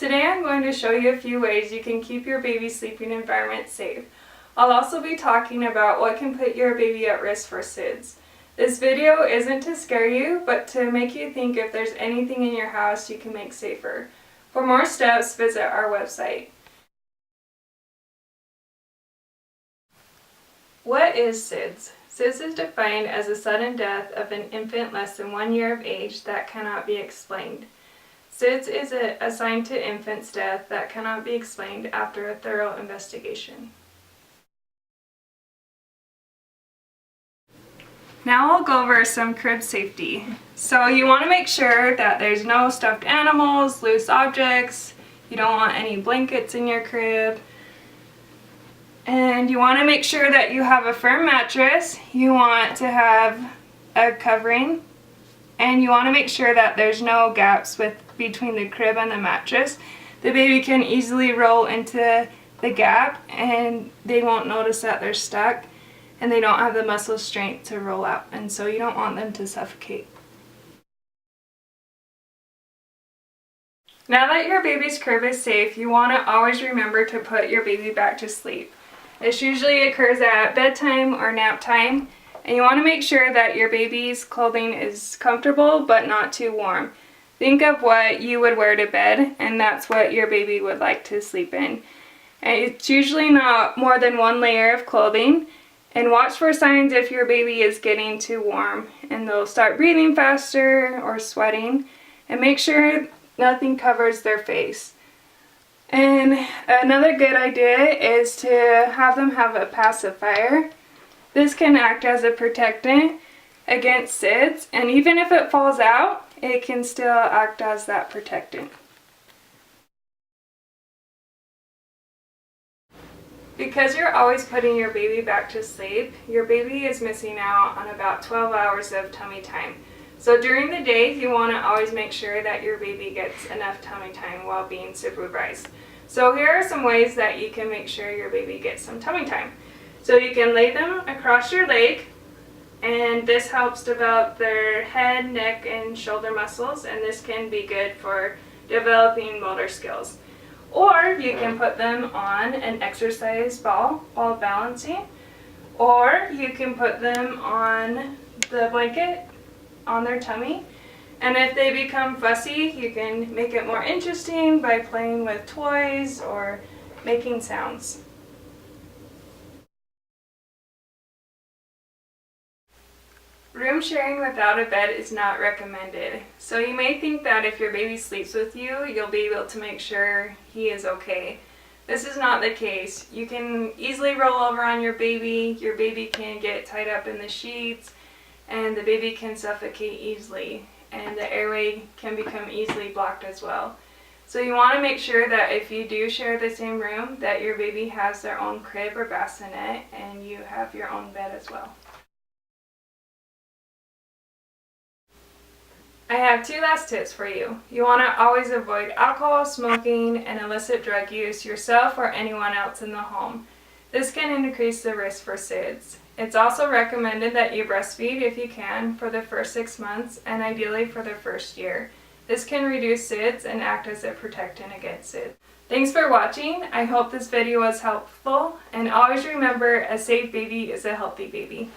Today I'm going to show you a few ways you can keep your baby's sleeping environment safe. I'll also be talking about what can put your baby at risk for SIDS. This video isn't to scare you, but to make you think if there's anything in your house you can make safer. For more steps, visit our website. What is SIDS? SIDS is defined as a sudden death of an infant less than 1 year of age that cannot be explained. SIDS is assigned to infant's death that cannot be explained after a thorough investigation. Now I'll go over some crib safety. So you want to make sure that there's no stuffed animals, loose objects, you don't want any blankets in your crib, and you want to make sure that you have a firm mattress, you want to have a covering, and you want to make sure that there's no gaps between the crib and the mattress. The baby can easily roll into the gap and they won't notice that they're stuck and they don't have the muscle strength to roll out, and so you don't want them to suffocate. Now that your baby's crib is safe, you want to always remember to put your baby back to sleep. This usually occurs at bedtime or nap time, and you want to make sure that your baby's clothing is comfortable but not too warm. Think of what you would wear to bed, and that's what your baby would like to sleep in. And it's usually not more than one layer of clothing, and watch for signs if your baby is getting too warm and they'll start breathing faster or sweating, and make sure nothing covers their face. And another good idea is to have them have a pacifier. This can act as a protectant against SIDS, and even if it falls out, it can still act as that protectant. Because you're always putting your baby back to sleep, your baby is missing out on about 12 hours of tummy time. So during the day, you want to always make sure that your baby gets enough tummy time while being supervised. So here are some ways that you can make sure your baby gets some tummy time. So you can lay them across your leg, and this helps develop their head, neck, and shoulder muscles, and this can be good for developing motor skills. Or you can put them on an exercise ball while balancing, or you can put them on the blanket on their tummy. And if they become fussy, you can make it more interesting by playing with toys or making sounds. Room sharing without a bed is not recommended. So you may think that if your baby sleeps with you, you'll be able to make sure he is okay. This is not the case. You can easily roll over on your baby can get tied up in the sheets, and the baby can suffocate easily, and the airway can become easily blocked as well. So you want to make sure that if you do share the same room, that your baby has their own crib or bassinet and you have your own bed as well. I have two last tips for you. You want to always avoid alcohol, smoking, and illicit drug use yourself or anyone else in the home. This can increase the risk for SIDS. It's also recommended that you breastfeed if you can for the first 6 months, and ideally for the first year. This can reduce SIDS and act as a protectant against SIDS. Thanks for watching. I hope this video was helpful, and always remember, a safe baby is a healthy baby.